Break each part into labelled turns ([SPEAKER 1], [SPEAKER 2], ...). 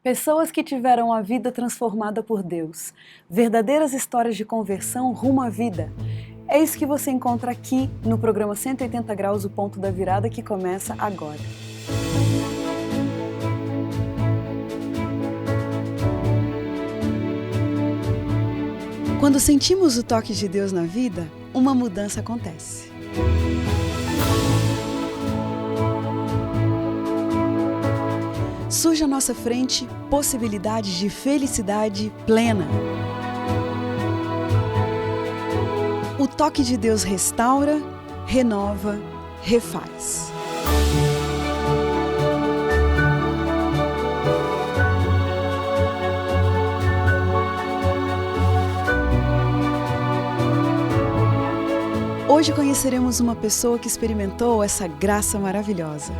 [SPEAKER 1] Pessoas que tiveram a vida transformada por Deus. Verdadeiras histórias de conversão rumo à vida. É isso que você encontra aqui no programa 180 Graus, o Ponto da Virada, que começa agora. Quando sentimos o toque de Deus na vida, uma mudança acontece. Surge à nossa frente possibilidades de felicidade plena. O toque de Deus restaura, renova, refaz. Hoje conheceremos uma pessoa que experimentou essa graça maravilhosa.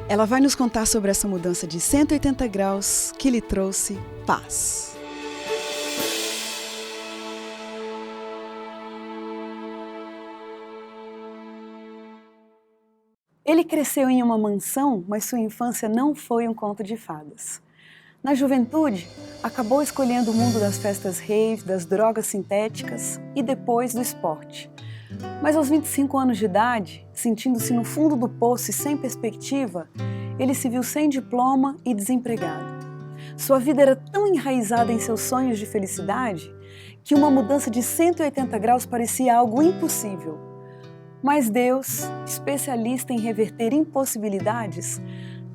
[SPEAKER 1] Ela vai nos contar sobre essa mudança de 180 graus que lhe trouxe paz. Ele cresceu em uma mansão, mas sua infância não foi um conto de fadas. Na juventude, acabou escolhendo o mundo das festas rave, das drogas sintéticas e depois do esporte. Mas aos 25 anos de idade, sentindo-se no fundo do poço e sem perspectiva, ele se viu sem diploma e desempregado. Sua vida era tão enraizada em seus sonhos de felicidade que uma mudança de 180 graus parecia algo impossível. Mas Deus, especialista em reverter impossibilidades,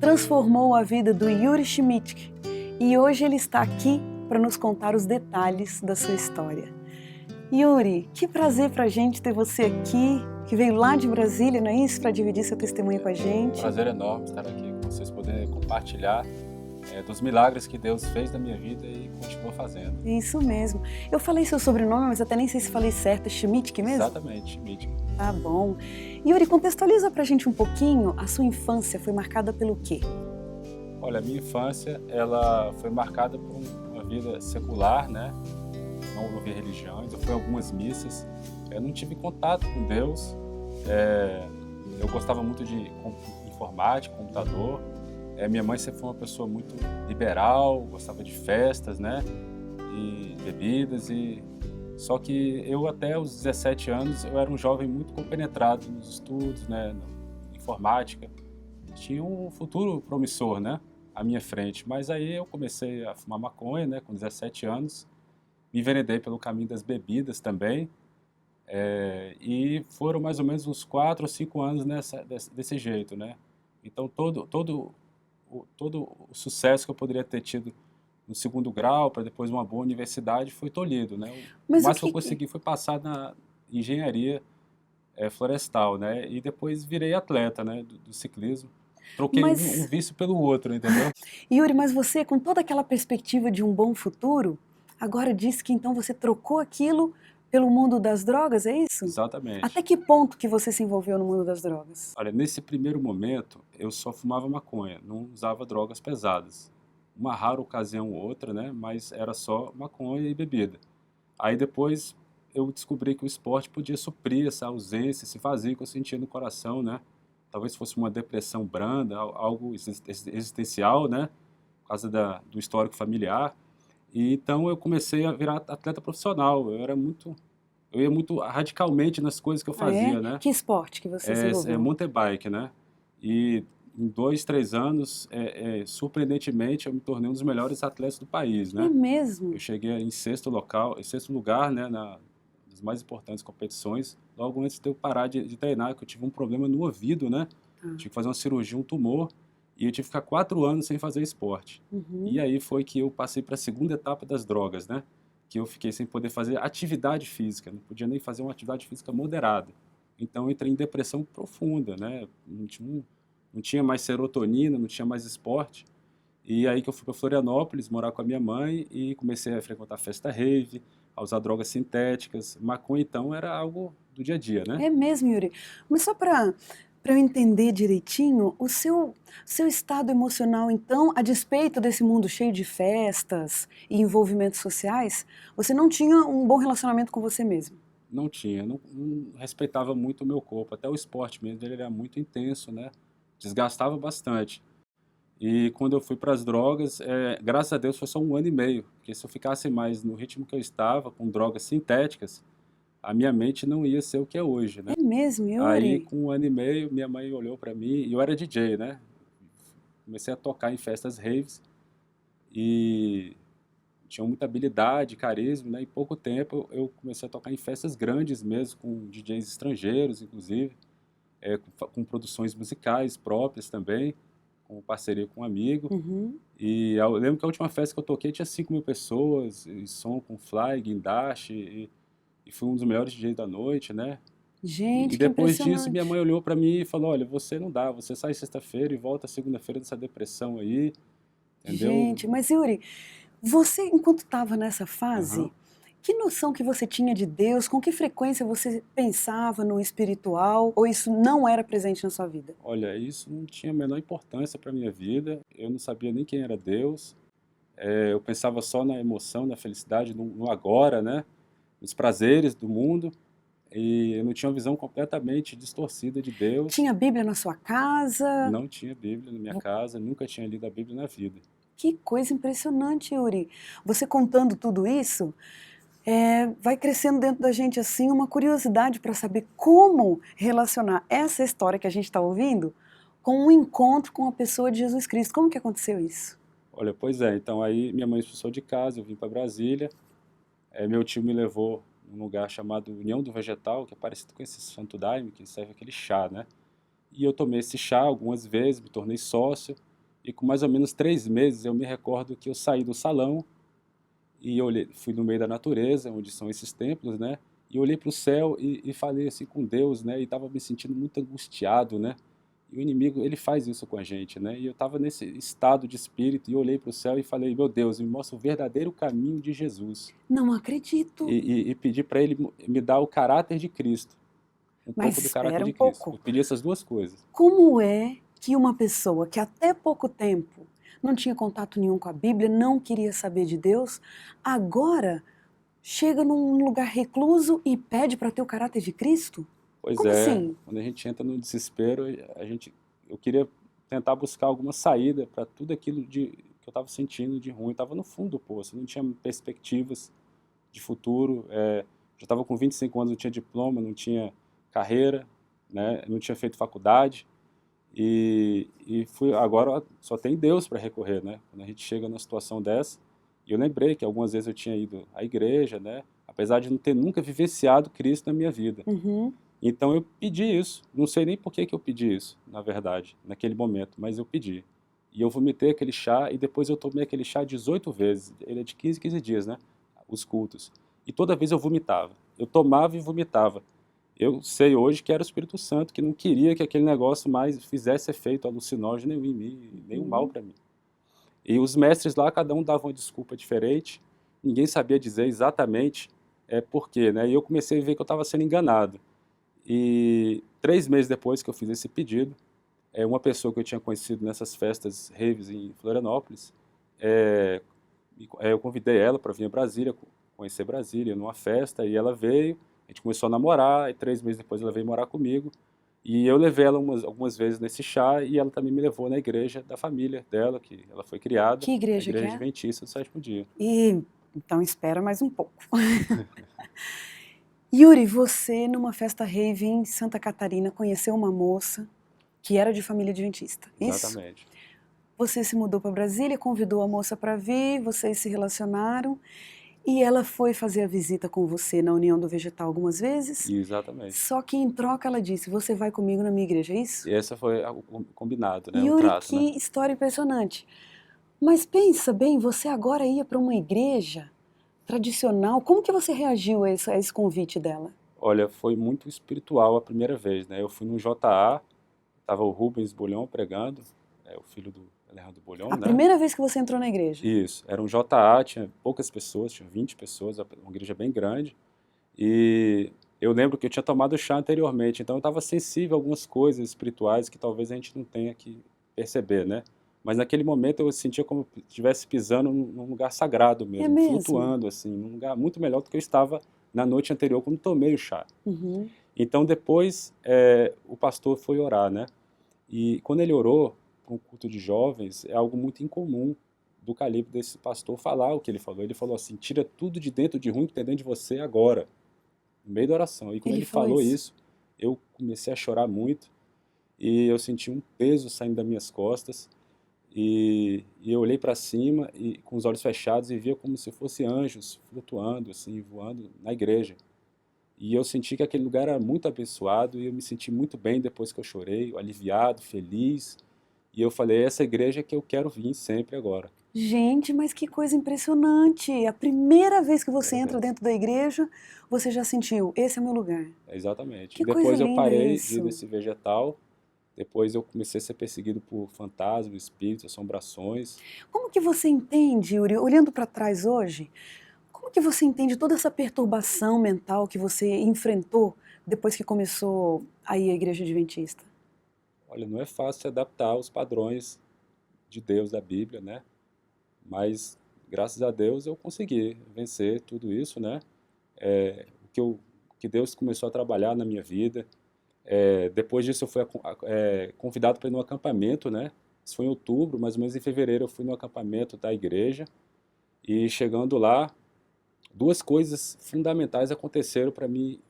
[SPEAKER 1] transformou a vida do Yuri Schmidt e hoje ele está aqui para nos contar os detalhes da sua história. Yuri, que prazer pra gente ter você aqui, que veio lá de Brasília, não é isso? Para dividir seu testemunho com a gente.
[SPEAKER 2] Prazer enorme estar aqui com vocês, poder compartilhar dos milagres que Deus fez na minha vida e continua fazendo.
[SPEAKER 1] Isso mesmo. Eu falei seu sobrenome, mas até nem sei se falei certo, é Schmidt mesmo?
[SPEAKER 2] Exatamente, Schmidt.
[SPEAKER 1] Tá bom. Yuri, contextualiza pra gente um pouquinho, a sua infância foi marcada pelo quê?
[SPEAKER 2] Olha, a minha infância, ela foi marcada por uma vida secular, né? Não ouvi religiões, eu fui a algumas missas, eu não tive contato com Deus, eu gostava muito de informática, computador, minha mãe sempre foi uma pessoa muito liberal, gostava de festas, né, e bebidas, só que eu até os 17 anos eu era um jovem muito compenetrado nos estudos, né, na informática, tinha um futuro promissor, né, à minha frente, mas aí eu comecei a fumar maconha, né, com 17 anos, me enveredei pelo caminho das bebidas também, e foram mais ou menos uns 4 ou 5 anos desse jeito, né? Então todo o sucesso que eu poderia ter tido no segundo grau, para depois uma boa universidade, foi tolhido, né? O máximo que eu consegui foi passar na engenharia florestal, né? E depois virei atleta, né? Do ciclismo. Troquei um vício pelo outro, entendeu?
[SPEAKER 1] Yuri, mas você, com toda aquela perspectiva de um bom futuro, agora disse que então você trocou aquilo pelo mundo das drogas, é isso?
[SPEAKER 2] Exatamente.
[SPEAKER 1] Até que ponto que você se envolveu no mundo das drogas?
[SPEAKER 2] Olha, nesse primeiro momento, eu só fumava maconha, não usava drogas pesadas. Uma rara ocasião ou outra, né? Mas era só maconha e bebida. Aí depois eu descobri que o esporte podia suprir essa ausência, esse vazio que eu sentia no coração, né? Talvez fosse uma depressão branda, algo existencial, né? Por causa do histórico familiar. E então eu comecei a virar atleta profissional. Eu ia muito radicalmente nas coisas que eu fazia, né?
[SPEAKER 1] Que esporte que você se envolveu?
[SPEAKER 2] Mountain bike, né? E em 2, 3 anos, surpreendentemente, eu me tornei um dos melhores atletas do país, né?
[SPEAKER 1] É mesmo?
[SPEAKER 2] Eu cheguei em sexto lugar, né? Nas mais importantes competições, logo antes de eu parar de treinar, que eu tive um problema no ouvido, né? Tive que fazer uma cirurgia, um tumor, e eu tive que ficar 4 anos sem fazer esporte. E aí foi que eu passei para a segunda etapa das drogas, né? Que eu fiquei sem poder fazer atividade física, não podia nem fazer uma atividade física moderada. Então eu entrei em depressão profunda, né? Não tinha mais serotonina, não tinha mais esporte. E aí que eu fui para Florianópolis morar com a minha mãe e comecei a frequentar festa rave, a usar drogas sintéticas. Maconha, então, era algo do dia a dia, né?
[SPEAKER 1] É mesmo, Yuri. Mas só para eu entender direitinho, o seu estado emocional, então, a despeito desse mundo cheio de festas e envolvimentos sociais, você não tinha um bom relacionamento com você mesmo?
[SPEAKER 2] Não tinha, não respeitava muito o meu corpo. Até o esporte mesmo, ele era muito intenso, né? Desgastava bastante. E quando eu fui para as drogas, graças a Deus foi só 1 ano e meio, porque se eu ficasse mais no ritmo que eu estava, com drogas sintéticas, a minha mente não ia ser o que é hoje, né?
[SPEAKER 1] É mesmo,
[SPEAKER 2] Aí,
[SPEAKER 1] Yuri?
[SPEAKER 2] com 1 ano e meio, minha mãe olhou para mim, e eu era DJ, né? Comecei a tocar em festas raves, e tinha muita habilidade, carisma, né? Em pouco tempo eu comecei a tocar em festas grandes mesmo, com DJs estrangeiros, inclusive, com produções musicais próprias também, com parceria com um amigo.
[SPEAKER 1] Uhum.
[SPEAKER 2] E eu lembro que a última festa que eu toquei tinha 5.000 pessoas, e som com Fly, Guindaste, e fui um dos melhores DJs da noite, né? E
[SPEAKER 1] Gente, que
[SPEAKER 2] depois disso, minha
[SPEAKER 1] impressionante.
[SPEAKER 2] mãe olhou pra mim e falou: olha, você não dá, você sai sexta-feira e volta segunda-feira dessa depressão aí, entendeu?
[SPEAKER 1] Gente, mas Yuri, você, enquanto estava nessa
[SPEAKER 2] Aham.
[SPEAKER 1] fase, que noção que você tinha de Deus? Com que frequência você pensava no espiritual? Ou isso não era presente na sua vida?
[SPEAKER 2] Olha, isso não tinha a menor importância para minha vida, eu não sabia nem quem era Deus, eu pensava só na emoção, na felicidade, no agora, né? Nos prazeres do mundo, e eu não tinha uma visão completamente distorcida de Deus.
[SPEAKER 1] Tinha Bíblia na sua casa?
[SPEAKER 2] Não tinha Bíblia na minha casa, nunca tinha lido a Bíblia na vida.
[SPEAKER 1] Que coisa impressionante, Yuri. Você contando tudo isso, vai crescendo dentro da gente assim uma curiosidade para saber como relacionar essa história que a gente está ouvindo com um encontro com a pessoa de Jesus Cristo. Como que aconteceu isso?
[SPEAKER 2] Olha, pois é, então aí minha mãe expulsou de casa, eu vim para Brasília, meu tio me levou num lugar chamado União do Vegetal, que é parecido com esse Santo Daime, que serve aquele chá, né? E eu tomei esse chá algumas vezes, me tornei sócio, e com mais ou menos 3 meses eu me recordo que eu saí do salão e olhei, fui no meio da natureza, onde são esses templos, né? E olhei para o céu e falei assim com Deus, né? E estava me sentindo muito angustiado, né? E o inimigo, ele faz isso com a gente, né? E eu estava nesse estado de espírito e olhei para o céu e falei: meu Deus, me mostra o verdadeiro caminho de Jesus.
[SPEAKER 1] Não acredito.
[SPEAKER 2] E pedi para ele me dar o caráter de Cristo, um
[SPEAKER 1] Mas
[SPEAKER 2] pouco do caráter
[SPEAKER 1] espera um
[SPEAKER 2] de Cristo. Eu
[SPEAKER 1] pouco.
[SPEAKER 2] pedi essas duas coisas.
[SPEAKER 1] Como é que uma pessoa que até pouco tempo não tinha contato nenhum com a Bíblia, não queria saber de Deus, agora chega num lugar recluso e pede para ter o caráter de Cristo?
[SPEAKER 2] Pois
[SPEAKER 1] Como
[SPEAKER 2] é,
[SPEAKER 1] assim?
[SPEAKER 2] quando a gente entra no desespero, eu queria tentar buscar alguma saída para tudo aquilo que eu estava sentindo de ruim. Eu estava no fundo do poço, não tinha perspectivas de futuro. Já estava com 25 anos, não tinha diploma, não tinha carreira, né? Não tinha feito faculdade. Agora só tem Deus para recorrer, né? Quando a gente chega numa situação dessa. E eu lembrei que algumas vezes eu tinha ido à igreja, né? Apesar de não ter nunca vivenciado Cristo na minha vida.
[SPEAKER 1] Uhum.
[SPEAKER 2] Então eu pedi isso, não sei nem por que que eu pedi isso, na verdade, naquele momento, mas eu pedi. E eu vomitei aquele chá e depois eu tomei aquele chá 18 vezes, ele é de 15 em 15 dias, né, os cultos. E toda vez eu vomitava, eu tomava e vomitava. Eu sei hoje que era o Espírito Santo, que não queria que aquele negócio mais fizesse efeito alucinógeno nenhum em mim, nenhum mal
[SPEAKER 1] Uhum.
[SPEAKER 2] para mim. E os mestres lá, cada um dava uma desculpa diferente, ninguém sabia dizer exatamente por quê, né, e eu comecei a ver que eu estava sendo enganado. E 3 meses depois que eu fiz esse pedido, uma pessoa que eu tinha conhecido nessas festas raves em Florianópolis, eu convidei ela para vir a Brasília, conhecer Brasília numa festa, e ela veio, a gente começou a namorar, e 3 meses depois ela veio morar comigo, e eu levei ela algumas vezes nesse chá, e ela também me levou na igreja da família dela, que ela foi criada,
[SPEAKER 1] Que
[SPEAKER 2] a
[SPEAKER 1] igreja que
[SPEAKER 2] Igreja
[SPEAKER 1] é?
[SPEAKER 2] Adventista do Sétimo Dia.
[SPEAKER 1] E então espera mais um pouco. Yuri, você numa festa rave em Santa Catarina conheceu uma moça que era de família adventista. Isso?
[SPEAKER 2] Exatamente.
[SPEAKER 1] Você se mudou para Brasília, convidou a moça para vir, vocês se relacionaram e ela foi fazer a visita com você na União do Vegetal algumas vezes.
[SPEAKER 2] Exatamente.
[SPEAKER 1] Só que em troca ela disse: você vai comigo na minha igreja, é isso?
[SPEAKER 2] E esse foi o combinado, né, o
[SPEAKER 1] Yuri,
[SPEAKER 2] trato, né?
[SPEAKER 1] que história impressionante. Mas pensa bem, você agora ia para uma igreja tradicional. Como que você reagiu a esse convite dela?
[SPEAKER 2] Olha, foi muito espiritual a primeira vez, né? Eu fui no JA, tava o Rubens Bulhão pregando, o filho do Alejandro Bulhão,
[SPEAKER 1] A
[SPEAKER 2] né?
[SPEAKER 1] primeira vez que você entrou na igreja?
[SPEAKER 2] Isso, era um JA, tinha poucas pessoas, tinha 20 pessoas, uma igreja bem grande. E eu lembro que eu tinha tomado chá anteriormente, então eu estava sensível a algumas coisas espirituais que talvez a gente não tenha que perceber, né? Mas naquele momento eu sentia como se estivesse pisando num lugar sagrado
[SPEAKER 1] É
[SPEAKER 2] mesmo,
[SPEAKER 1] mesmo?
[SPEAKER 2] flutuando, assim, num lugar muito melhor do que eu estava na noite anterior, quando tomei o chá.
[SPEAKER 1] Uhum.
[SPEAKER 2] Então depois o pastor foi orar, né? E quando ele orou para um culto de jovens é algo muito incomum do calibre desse pastor falar o que ele falou. Ele falou assim, tira tudo de dentro de ruim que tem dentro de você agora, no meio da oração. E quando ele
[SPEAKER 1] falou
[SPEAKER 2] falou
[SPEAKER 1] isso.
[SPEAKER 2] isso, eu comecei a chorar muito e eu senti um peso saindo das minhas costas e eu olhei para cima e com os olhos fechados e via como se fossem anjos flutuando, assim, voando na igreja. E eu senti que aquele lugar era muito abençoado e eu me senti muito bem depois que eu chorei, aliviado, feliz. E eu falei, essa igreja que eu quero vir sempre agora.
[SPEAKER 1] Gente, mas que coisa impressionante! A primeira vez que você
[SPEAKER 2] Primeira
[SPEAKER 1] entra
[SPEAKER 2] vez.
[SPEAKER 1] dentro da igreja, você já sentiu, esse é meu lugar.
[SPEAKER 2] Exatamente.
[SPEAKER 1] Que
[SPEAKER 2] E
[SPEAKER 1] coisa
[SPEAKER 2] depois eu
[SPEAKER 1] linda
[SPEAKER 2] parei de ir
[SPEAKER 1] isso!
[SPEAKER 2] nesse vegetal, depois eu comecei a ser perseguido por fantasmas, espíritos, assombrações.
[SPEAKER 1] Como que você entende, Yuri, olhando para trás hoje, como que você entende toda essa perturbação mental que você enfrentou depois que começou a ir à igreja adventista?
[SPEAKER 2] Olha, não é fácil se adaptar aos padrões de Deus da Bíblia, né? Mas, graças a Deus, eu consegui vencer tudo isso, né? O que Deus começou a trabalhar na minha vida. Depois disso, eu fui convidado para ir num acampamento, né? Isso foi em outubro, mais ou menos em fevereiro, eu fui no acampamento da igreja. E chegando lá, duas coisas fundamentais aconteceram para me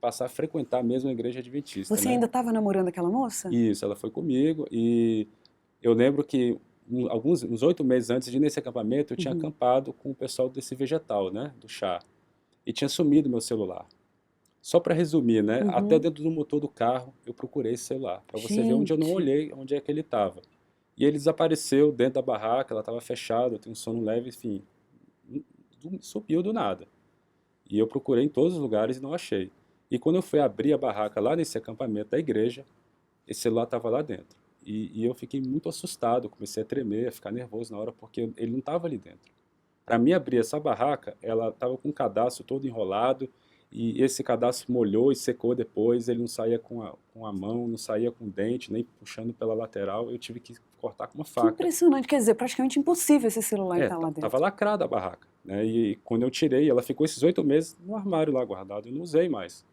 [SPEAKER 2] passar a frequentar mesmo a igreja adventista,
[SPEAKER 1] Você
[SPEAKER 2] né?
[SPEAKER 1] ainda estava namorando aquela moça?
[SPEAKER 2] Isso, ela foi comigo e eu lembro que uns 8 meses antes de ir nesse acampamento, eu tinha
[SPEAKER 1] Uhum.
[SPEAKER 2] acampado com o pessoal desse vegetal, né, do chá, e tinha sumido meu celular. Só para resumir, né, até
[SPEAKER 1] Uhum.
[SPEAKER 2] dentro do motor do carro eu procurei esse celular, para você ver onde eu não
[SPEAKER 1] Gente,
[SPEAKER 2] olhei, onde é que ele estava. E ele desapareceu dentro da barraca, ela estava fechada, eu tenho um sono leve, enfim, subiu do nada. E eu procurei em todos os lugares e não achei. E quando eu fui abrir a barraca lá nesse acampamento da igreja, esse celular estava lá dentro. E eu fiquei muito assustado, comecei a tremer, a ficar nervoso na hora, porque ele não estava ali dentro. Para mim abrir essa barraca, ela estava com o cadastro todo enrolado, e esse cadastro molhou e secou depois, ele não saía com a mão, não saía com o dente, nem puxando pela lateral, eu tive que cortar com uma
[SPEAKER 1] que
[SPEAKER 2] faca.
[SPEAKER 1] impressionante. Quer dizer, praticamente impossível esse celular estar lá
[SPEAKER 2] Tava
[SPEAKER 1] dentro.
[SPEAKER 2] lacrada a barraca, né? E quando eu tirei, ela ficou esses 8 meses no armário lá guardado, eu não usei mais.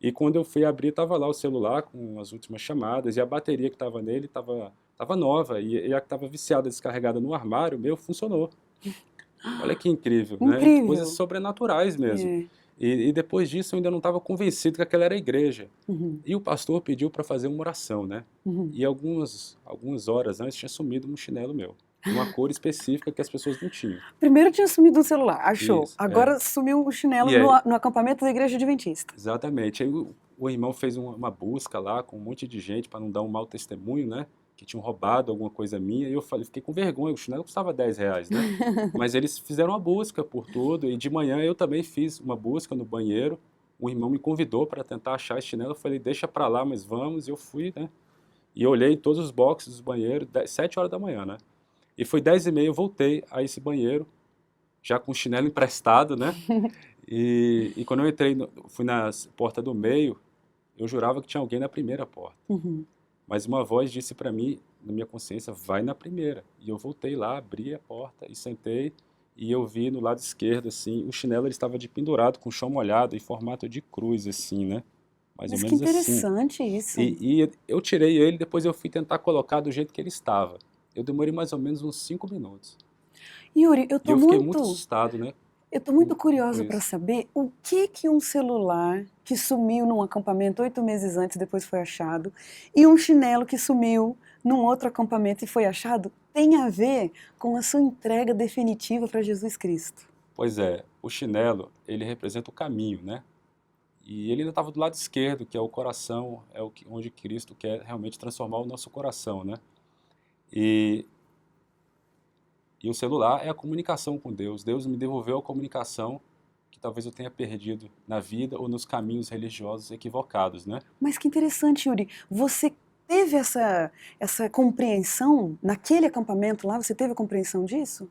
[SPEAKER 2] E quando eu fui abrir, estava lá o celular com as últimas chamadas e a bateria que estava nele estava nova e a que estava viciada, descarregada no armário, meu, funcionou. Olha que incrível, né? Coisas
[SPEAKER 1] Incrível.
[SPEAKER 2] sobrenaturais mesmo.
[SPEAKER 1] É.
[SPEAKER 2] E depois disso eu ainda não estava convencido que aquela era a igreja.
[SPEAKER 1] Uhum.
[SPEAKER 2] E o pastor pediu para fazer uma oração, né?
[SPEAKER 1] Uhum.
[SPEAKER 2] E algumas horas antes tinha sumido um chinelo meu, uma cor específica que as pessoas não tinham.
[SPEAKER 1] Primeiro tinha sumido um celular, achou.
[SPEAKER 2] Isso,
[SPEAKER 1] Agora sumiu o chinelo
[SPEAKER 2] E aí,
[SPEAKER 1] no acampamento da igreja adventista.
[SPEAKER 2] exatamente. Aí o irmão fez uma busca lá com um monte de gente para não dar um mau testemunho, né? Que tinham roubado alguma coisa minha. E eu falei, fiquei com vergonha, o chinelo custava R$ 10, né? Mas eles fizeram a busca por tudo. E de manhã eu também fiz uma busca no banheiro. O irmão me convidou para tentar achar esse chinelo. Eu falei, deixa para lá, mas vamos. E eu fui, né? E eu olhei todos os boxes dos banheiros, 7 horas da manhã, né? E foi 10h30, eu voltei a esse banheiro, já com o chinelo emprestado, né? E quando eu entrei, fui na porta do meio, eu jurava que tinha alguém na primeira porta.
[SPEAKER 1] Uhum.
[SPEAKER 2] Mas uma voz disse para mim, na minha consciência, vai na primeira. E eu voltei lá, abri a porta e sentei, e eu vi no lado esquerdo, assim, o chinelo ele estava de pendurado, com o chão molhado, em formato de cruz, assim, né? Mais ou
[SPEAKER 1] Mas que
[SPEAKER 2] menos assim.
[SPEAKER 1] interessante isso.
[SPEAKER 2] E eu tirei ele, depois eu fui tentar colocar do jeito que ele estava. Eu demorei mais ou menos uns 5 minutos.
[SPEAKER 1] Yuri,
[SPEAKER 2] E eu fiquei muito assustado, né?
[SPEAKER 1] eu tô
[SPEAKER 2] Com,
[SPEAKER 1] muito
[SPEAKER 2] com
[SPEAKER 1] curiosa para
[SPEAKER 2] isso.
[SPEAKER 1] saber o que que um celular que sumiu num acampamento 8 meses antes, depois foi achado, e um chinelo que sumiu num outro acampamento e foi achado, tem a ver com a sua entrega definitiva para Jesus Cristo.
[SPEAKER 2] Pois é, o chinelo, ele representa o caminho, né? E ele ainda estava do lado esquerdo, que é o coração, onde Cristo quer realmente transformar o nosso coração, né? E, e o celular é a comunicação com Deus. Deus me devolveu a comunicação que talvez eu tenha perdido na vida ou nos caminhos religiosos equivocados, né?
[SPEAKER 1] Mas que interessante, Yuri. Você teve essa compreensão naquele acampamento lá? Você teve a compreensão disso?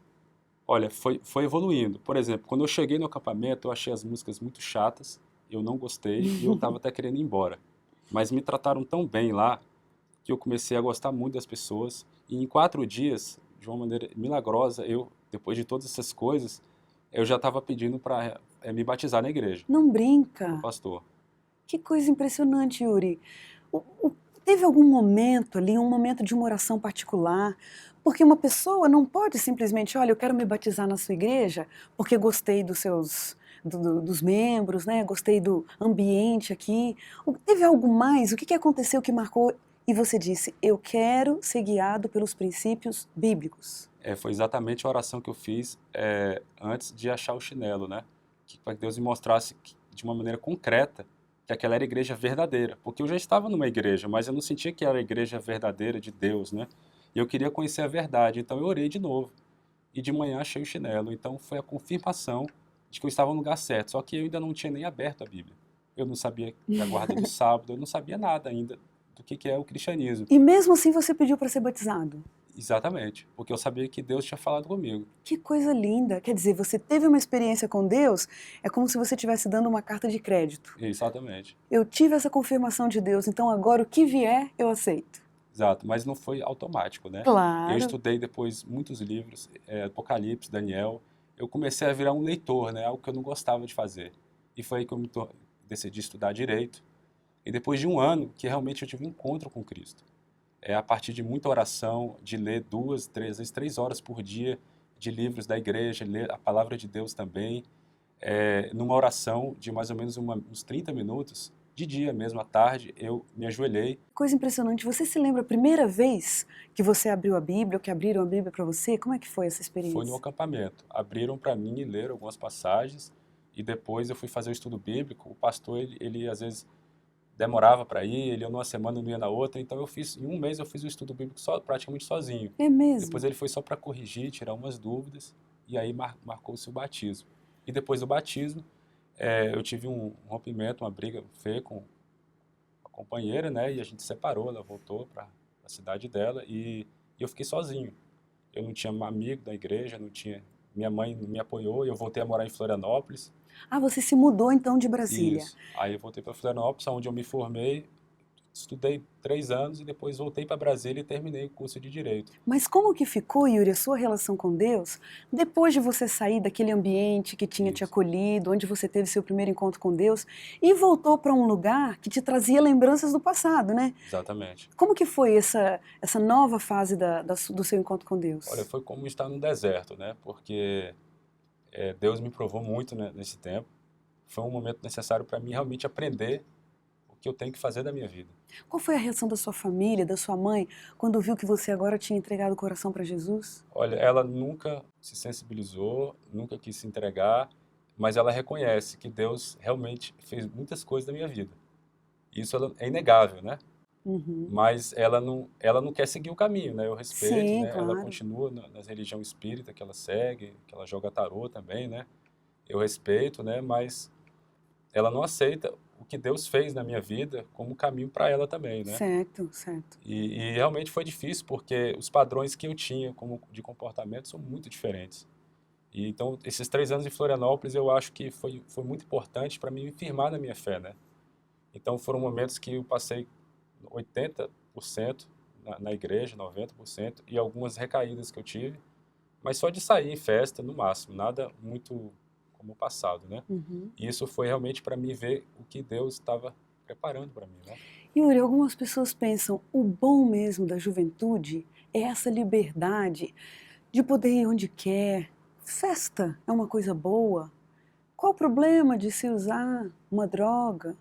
[SPEAKER 2] Olha, foi evoluindo. Por exemplo, quando eu cheguei no acampamento, eu achei as músicas muito chatas, eu não gostei e eu estava até querendo ir embora. Mas me trataram tão bem lá que eu comecei a gostar muito das pessoas. E em 4 dias, de uma maneira milagrosa, depois de todas essas coisas, eu já estava pedindo para me batizar na igreja,
[SPEAKER 1] Não
[SPEAKER 2] com o
[SPEAKER 1] brinca.
[SPEAKER 2] pastor.
[SPEAKER 1] Que coisa impressionante, Yuri. O, o- teve algum momento ali, um momento de uma oração particular? Porque uma pessoa não pode simplesmente, olha, eu quero me batizar na sua igreja porque gostei dos seus dos membros, né? Gostei do ambiente aqui. Teve algo mais? O que aconteceu que marcou e você disse, eu quero ser guiado pelos princípios bíblicos?
[SPEAKER 2] Foi exatamente a oração que eu fiz antes de achar o chinelo, né? Para que Deus me mostrasse de uma maneira concreta que aquela era a igreja verdadeira. Porque eu já estava numa igreja, mas eu não sentia que era a igreja verdadeira de Deus, né? E eu queria conhecer a verdade, então eu orei de novo. E de manhã achei o chinelo. Então foi a confirmação de que eu estava no lugar certo. Só que eu ainda não tinha nem aberto a Bíblia. Eu não sabia da guarda do sábado, eu não sabia nada ainda do que é o cristianismo.
[SPEAKER 1] E mesmo assim você pediu para ser batizado?
[SPEAKER 2] Exatamente, porque eu sabia que Deus tinha falado comigo.
[SPEAKER 1] Que coisa linda! Quer dizer, você teve uma experiência com Deus, é como se você estivesse dando uma carta de crédito.
[SPEAKER 2] Exatamente.
[SPEAKER 1] Eu tive essa confirmação de Deus, então agora o que vier, eu aceito.
[SPEAKER 2] Exato, mas não foi automático, né?
[SPEAKER 1] Claro.
[SPEAKER 2] Eu estudei depois muitos livros, Apocalipse, Daniel. Eu comecei a virar um leitor, né? Algo que eu não gostava de fazer. E foi aí que eu decidi estudar direito. E depois de um ano que realmente eu tive um encontro com Cristo. A partir de muita oração, de ler 2, 3, às vezes 3 horas por dia de livros da igreja, ler a palavra de Deus também, numa oração de mais ou menos uns 30 minutos, de dia mesmo, à tarde, eu me ajoelhei.
[SPEAKER 1] Coisa impressionante. Você se lembra a primeira vez que você abriu a Bíblia, ou que abriram a Bíblia para você? Como é que foi essa experiência?
[SPEAKER 2] Foi no acampamento. Abriram para mim e leram algumas passagens, e depois eu fui fazer o estudo bíblico. O pastor, ele às vezes demorava para ir, ele ia numa semana, não ia na outra, então em um mês eu fiz o estudo bíblico praticamente sozinho.
[SPEAKER 1] É mesmo?
[SPEAKER 2] Depois ele foi só para corrigir, tirar umas dúvidas, e aí marcou-se o batismo. E depois do batismo, eu tive um rompimento, uma briga feia com a companheira, né, e a gente separou, ela voltou para a cidade dela, e eu fiquei sozinho. Eu não tinha um amigo da igreja, não tinha... Minha mãe me apoiou, e eu voltei a morar em Florianópolis.
[SPEAKER 1] Ah, você se mudou então de Brasília.
[SPEAKER 2] Isso. Aí eu voltei para Florianópolis, onde eu me formei, estudei 3 anos e depois voltei para Brasília e terminei o curso de Direito.
[SPEAKER 1] Mas como que ficou, Yuri, a sua relação com Deus depois de você sair daquele ambiente que tinha te
[SPEAKER 2] Isso.
[SPEAKER 1] acolhido, onde você teve seu primeiro encontro com Deus e voltou para um lugar que te trazia lembranças do passado, né?
[SPEAKER 2] Exatamente.
[SPEAKER 1] Como que foi essa nova fase do seu encontro com Deus?
[SPEAKER 2] Olha, foi como estar no deserto, né? Porque Deus me provou muito, né, nesse tempo. Foi um momento necessário para mim realmente aprender o que eu tenho que fazer da minha vida.
[SPEAKER 1] Qual foi a reação da sua família, da sua mãe, quando viu que você agora tinha entregado o coração para Jesus?
[SPEAKER 2] Olha, ela nunca se sensibilizou, nunca quis se entregar, mas ela reconhece que Deus realmente fez muitas coisas da minha vida. Isso é inegável, né?
[SPEAKER 1] Uhum.
[SPEAKER 2] Mas ela não quer seguir o caminho, né? Eu respeito,
[SPEAKER 1] Sim,
[SPEAKER 2] né? Ela
[SPEAKER 1] claro.
[SPEAKER 2] continua nas religião espírita que ela segue, que ela joga tarô também, né? Eu respeito, né? Mas ela não aceita o que Deus fez na minha vida como caminho para ela também, né?
[SPEAKER 1] Certo, certo.
[SPEAKER 2] E realmente foi difícil porque os padrões que eu tinha de comportamento são muito diferentes. E então esses 3 anos em Florianópolis eu acho que foi muito importante para me firmar na minha fé, né? Então foram momentos que eu passei 80% na igreja, 90%, e algumas recaídas que eu tive, mas só de sair em festa, no máximo, nada muito como o passado, né?
[SPEAKER 1] Uhum.
[SPEAKER 2] E isso foi realmente para mim ver o que Deus estava preparando para mim, né?
[SPEAKER 1] Yuri, algumas pessoas pensam, o bom mesmo da juventude é essa liberdade de poder ir onde quer. Festa é uma coisa boa. Qual o problema de se usar uma droga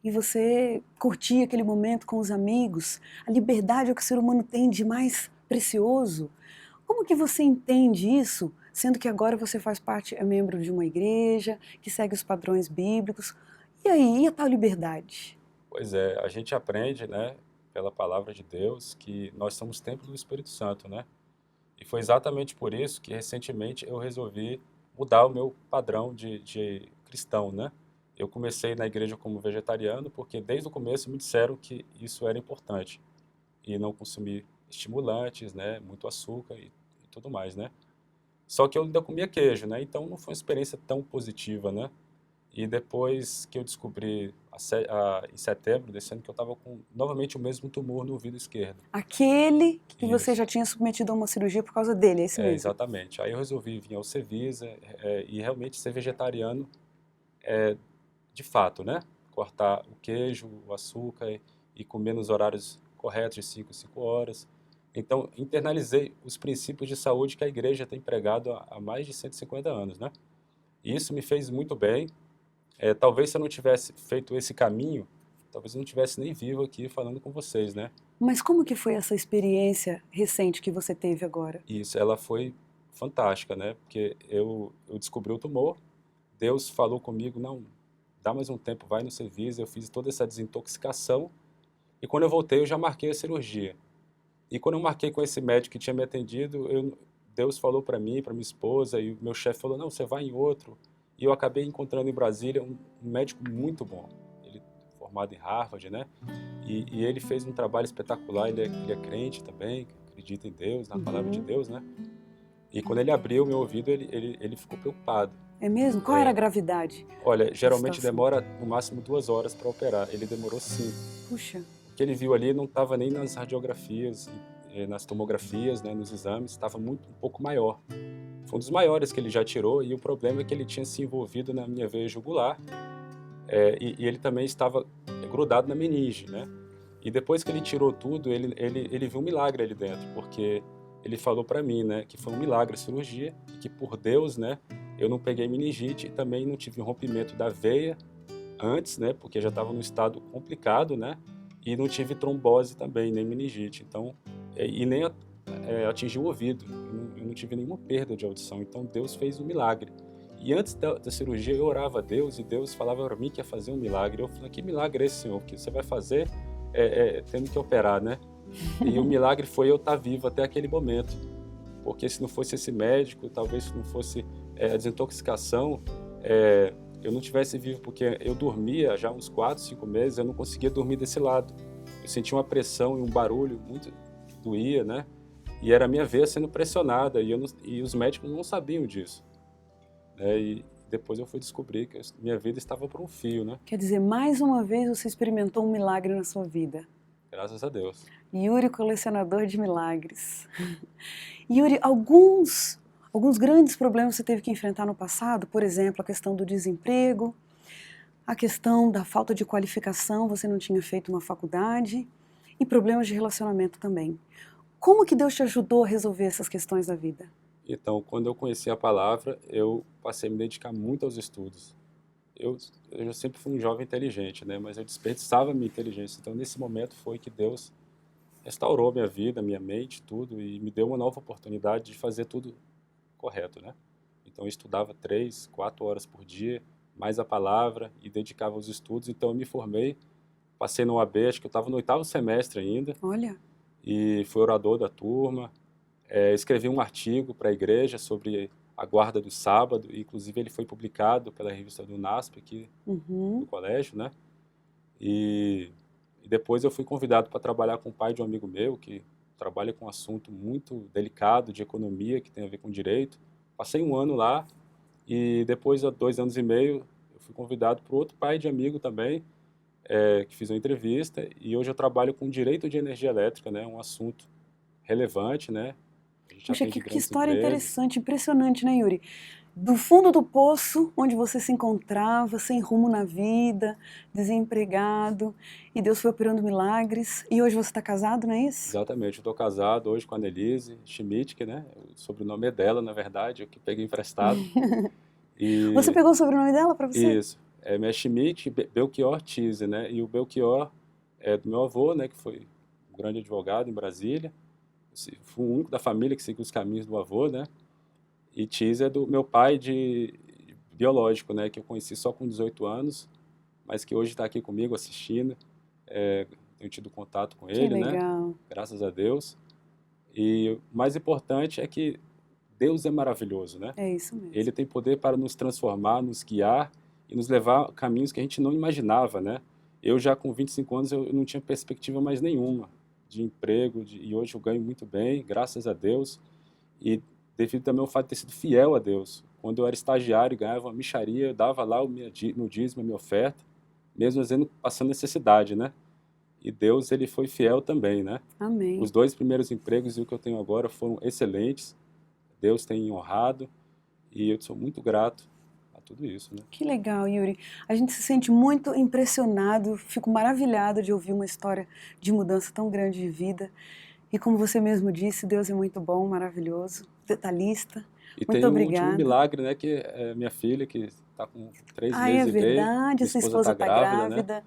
[SPEAKER 1] e você curtir aquele momento com os amigos? A liberdade é o que o ser humano tem de mais precioso. Como que você entende isso, sendo que agora você faz parte, é membro de uma igreja, que segue os padrões bíblicos? E aí, e a tal liberdade?
[SPEAKER 2] Pois é, a gente aprende, né, pela palavra de Deus, que nós somos templo do Espírito Santo, né? E foi exatamente por isso que recentemente eu resolvi mudar o meu padrão de cristão, né? Eu comecei na igreja como vegetariano porque desde o começo me disseram que isso era importante e não consumir estimulantes, né, muito açúcar e tudo mais, né? Só que eu ainda comia queijo, né? Então não foi uma experiência tão positiva, né? E depois que eu descobri em setembro desse ano que eu estava com novamente o mesmo tumor no ouvido esquerdo.
[SPEAKER 1] Aquele que você
[SPEAKER 2] Isso.
[SPEAKER 1] já tinha submetido a uma cirurgia por causa dele, é esse mesmo?
[SPEAKER 2] Exatamente. Aí eu resolvi vir ao Cevisa e realmente ser vegetariano de fato, né? Cortar o queijo, o açúcar e comer nos horários corretos de 5 em 5 horas. Então, internalizei os princípios de saúde que a igreja tem pregado há mais de 150 anos, né? E isso me fez muito bem. Talvez se eu não tivesse feito esse caminho, talvez eu não tivesse nem vivo aqui falando com vocês, né?
[SPEAKER 1] Mas como que foi essa experiência recente que você teve agora?
[SPEAKER 2] Isso, ela foi fantástica, né? Porque eu descobri o tumor, Deus falou comigo, não, dá mais um tempo, vai no serviço, eu fiz toda essa desintoxicação, e quando eu voltei eu já marquei a cirurgia. E quando eu marquei com esse médico que tinha me atendido, Deus falou para mim, para minha esposa, e o meu chefe falou, não, você vai em outro. E eu acabei encontrando em Brasília um médico muito bom. Ele é formado em Harvard, né? E ele fez um trabalho espetacular, ele é crente também, acredita em Deus, na palavra de Deus, né? E quando ele abriu o meu ouvido, ele ficou preocupado.
[SPEAKER 1] É mesmo? Qual era a gravidade?
[SPEAKER 2] Olha, geralmente
[SPEAKER 1] situação?
[SPEAKER 2] demora no máximo 2 horas para operar, ele demorou 5.
[SPEAKER 1] Puxa,
[SPEAKER 2] O que ele viu ali não estava nem nas radiografias, nas tomografias, né, nos exames, estava um pouco maior. Foi um dos maiores que ele já tirou, e o problema é que ele tinha se envolvido na minha veia jugular, e ele também estava grudado na meninge, né? E depois que ele tirou tudo, ele viu um milagre ali dentro, porque ele falou para mim, né, que foi um milagre a cirurgia, e que por Deus, né, eu não peguei meningite e também não tive um rompimento da veia antes, né, porque já estava num estado complicado, né, e não tive trombose também, nem meningite, então, e nem atingiu o ouvido, eu não tive nenhuma perda de audição, então Deus fez um milagre. E antes da cirurgia eu orava a Deus, e Deus falava para mim que ia fazer um milagre. Eu falei, que milagre é esse, Senhor, que você vai fazer tendo que operar, né? E o milagre foi eu estar vivo até aquele momento, porque se não fosse esse médico, talvez se não fosse a desintoxicação, eu não tivesse vivo, porque eu dormia já uns 4, 5 meses, eu não conseguia dormir desse lado. Eu sentia uma pressão e um barulho muito que doía, né? E era a minha veia sendo pressionada, e os médicos não sabiam disso, né? E depois eu fui descobrir que minha vida estava por um fio, né?
[SPEAKER 1] quer dizer, mais uma vez você experimentou um milagre na sua vida.
[SPEAKER 2] Graças a Deus.
[SPEAKER 1] Yuri, colecionador de milagres. Yuri, alguns grandes problemas você teve que enfrentar no passado, por exemplo, a questão do desemprego, a questão da falta de qualificação, você não tinha feito uma faculdade, e problemas de relacionamento também. Como que Deus te ajudou a resolver essas questões da vida?
[SPEAKER 2] Então, quando eu conheci a palavra, eu passei a me dedicar muito aos estudos. Eu já sempre fui um jovem inteligente, né? Mas eu desperdiçava a minha inteligência. Então, nesse momento foi que Deus restaurou minha vida, minha mente, tudo, e me deu uma nova oportunidade de fazer tudo correto, né? Então, eu estudava 3, 4 horas por dia, mais a palavra, e dedicava aos estudos. Então, eu me formei, passei no OAB, acho que eu estava no 8º semestre ainda,
[SPEAKER 1] Olha,
[SPEAKER 2] e fui orador da turma. Escrevi um artigo para a igreja sobre a guarda do sábado, e inclusive ele foi publicado pela revista do NASP aqui do colégio, né? E depois eu fui convidado para trabalhar com o pai de um amigo meu, que trabalha com um assunto muito delicado de economia, que tem a ver com direito. Passei um ano lá, e depois, há 2 anos e meio, eu fui convidado por outro pai de amigo também, que fiz uma entrevista, e hoje eu trabalho com direito de energia elétrica, né? Um assunto relevante, né? A gente
[SPEAKER 1] puxa,
[SPEAKER 2] atende
[SPEAKER 1] que
[SPEAKER 2] grandes
[SPEAKER 1] história
[SPEAKER 2] empresas.
[SPEAKER 1] interessante, impressionante, né, Yuri? Do fundo do poço, onde você se encontrava, sem rumo na vida, desempregado, e Deus foi operando milagres, e hoje você está casado, não é isso?
[SPEAKER 2] Exatamente, eu estou casado hoje com a Annelise Schmidt, né? O sobrenome é dela, na verdade, eu que peguei emprestado.
[SPEAKER 1] Você
[SPEAKER 2] E
[SPEAKER 1] pegou o sobrenome dela para você?
[SPEAKER 2] isso, minha Schmidt Belchior Tise, né? E o Belchior é do meu avô, né? Que foi um grande advogado em Brasília. Fui o único da família que seguiu os caminhos do avô, né? E Tise é do meu pai biológico, né? Que eu conheci só com 18 anos, mas que hoje está aqui comigo assistindo. Tenho tido contato com
[SPEAKER 1] Que
[SPEAKER 2] ele, né?
[SPEAKER 1] legal.
[SPEAKER 2] Graças a Deus. E o mais importante é que Deus é maravilhoso, né?
[SPEAKER 1] É isso mesmo.
[SPEAKER 2] Ele tem poder para nos transformar, nos guiar e nos levar a caminhos que a gente não imaginava, né? Eu já com 25 anos eu não tinha perspectiva mais nenhuma de emprego, e hoje eu ganho muito bem, graças a Deus, e devido também ao fato de ter sido fiel a Deus. Quando eu era estagiário e ganhava uma mixaria, eu dava lá meu dízimo, a minha oferta, mesmo passando necessidade, né? E Deus, ele foi fiel também, né?
[SPEAKER 1] Amém.
[SPEAKER 2] Os 2 primeiros empregos e o que eu tenho agora foram excelentes. Deus tem honrado, e eu sou muito grato a tudo isso, né?
[SPEAKER 1] Que legal, Yuri. A gente se sente muito impressionado, fico maravilhada de ouvir uma história de mudança tão grande de vida. E como você mesmo disse, Deus é muito bom, maravilhoso, detalhista.
[SPEAKER 2] E
[SPEAKER 1] Muito
[SPEAKER 2] tem um último
[SPEAKER 1] obrigada.
[SPEAKER 2] milagre, né, que é minha filha, que está com 3
[SPEAKER 1] Ah, é
[SPEAKER 2] meses e meio,
[SPEAKER 1] verdade,
[SPEAKER 2] minha
[SPEAKER 1] sua
[SPEAKER 2] esposa
[SPEAKER 1] esposa
[SPEAKER 2] está
[SPEAKER 1] está
[SPEAKER 2] grávida, né?
[SPEAKER 1] grávida.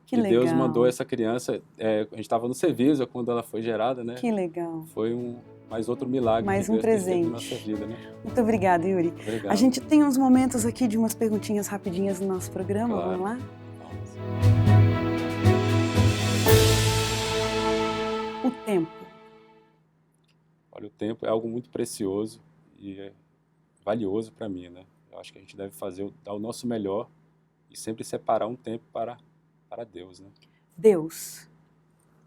[SPEAKER 1] Que
[SPEAKER 2] E Deus mandou
[SPEAKER 1] legal,
[SPEAKER 2] essa criança, a gente estava no Cevisa quando ela foi gerada, né?
[SPEAKER 1] que legal.
[SPEAKER 2] Foi mais outro milagre que
[SPEAKER 1] Mais um
[SPEAKER 2] Deus tem feito na nossa
[SPEAKER 1] presente.
[SPEAKER 2] vida, né?
[SPEAKER 1] Muito obrigada, Yuri. A
[SPEAKER 2] Obrigado.
[SPEAKER 1] gente tem uns momentos aqui de umas perguntinhas rapidinhas no nosso programa, vamos
[SPEAKER 2] Claro.
[SPEAKER 1] lá?
[SPEAKER 2] Vamos.
[SPEAKER 1] O tempo.
[SPEAKER 2] Olha, o tempo é algo muito precioso e é valioso para mim, né? Eu acho que a gente deve dar o nosso melhor e sempre separar um tempo para Deus, né?
[SPEAKER 1] Deus.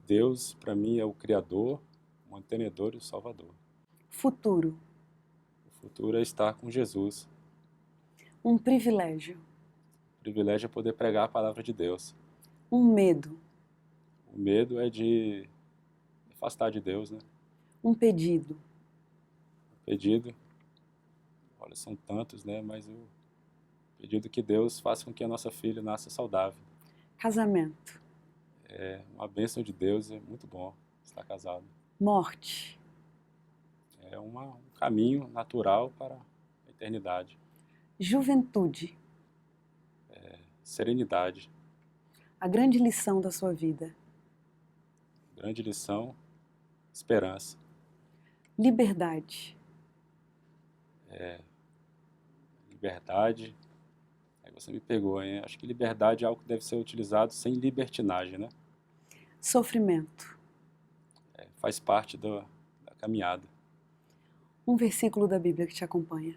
[SPEAKER 2] Deus, para mim, é o Criador, o mantenedor e o Salvador.
[SPEAKER 1] Futuro.
[SPEAKER 2] O futuro é estar com Jesus.
[SPEAKER 1] Um privilégio.
[SPEAKER 2] O privilégio é poder pregar a palavra de Deus.
[SPEAKER 1] Um medo.
[SPEAKER 2] O medo é de afastar de Deus, né?
[SPEAKER 1] Um pedido.
[SPEAKER 2] O pedido, olha, são tantos, né? Mas o pedido que Deus faça com que a nossa filha nasça saudável.
[SPEAKER 1] Casamento.
[SPEAKER 2] É uma bênção de Deus, é muito bom estar casado.
[SPEAKER 1] Morte.
[SPEAKER 2] É um caminho natural para a eternidade.
[SPEAKER 1] Juventude.
[SPEAKER 2] Serenidade,
[SPEAKER 1] A grande lição da sua vida.
[SPEAKER 2] grande lição, esperança.
[SPEAKER 1] Liberdade.
[SPEAKER 2] Liberdade, aí você me pegou, hein? Acho que liberdade é algo que deve ser utilizado sem libertinagem, né?
[SPEAKER 1] Sofrimento.
[SPEAKER 2] Faz parte da caminhada.
[SPEAKER 1] Um versículo da Bíblia que te acompanha.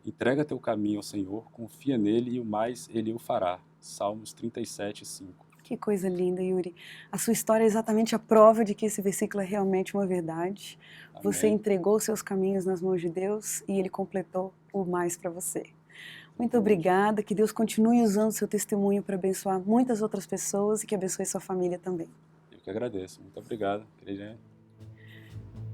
[SPEAKER 2] Entrega teu caminho ao Senhor, confia nele e o mais ele o fará. Salmos 37:5.
[SPEAKER 1] Que coisa linda, Yuri. A sua história é exatamente a prova de que esse versículo é realmente uma verdade. Você
[SPEAKER 2] Amém.
[SPEAKER 1] entregou seus caminhos nas mãos de Deus e Ele completou o mais para você. Muito
[SPEAKER 2] Exatamente.
[SPEAKER 1] obrigada, que Deus continue usando seu testemunho para abençoar muitas outras pessoas e que abençoe sua família também.
[SPEAKER 2] Eu que agradeço. Muito obrigado, querida.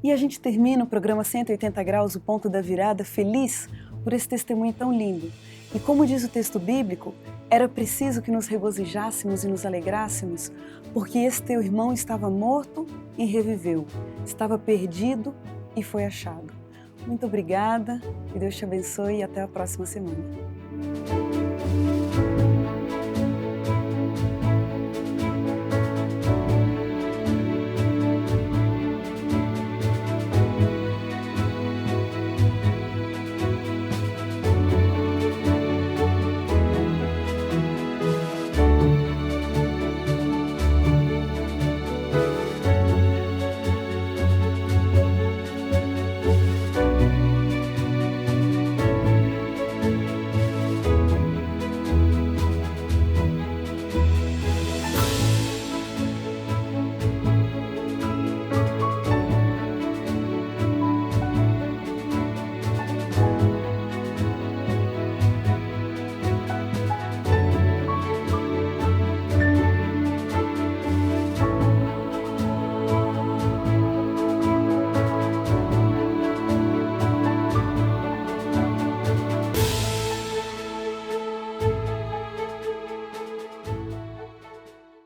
[SPEAKER 1] E a gente termina o programa 180 Graus, o ponto da virada, feliz por esse testemunho tão lindo. E como diz o texto bíblico, era preciso que nos regozijássemos e nos alegrássemos, porque esse teu irmão estava morto e reviveu, estava perdido e foi achado. Muito obrigada, que Deus te abençoe e até a próxima semana.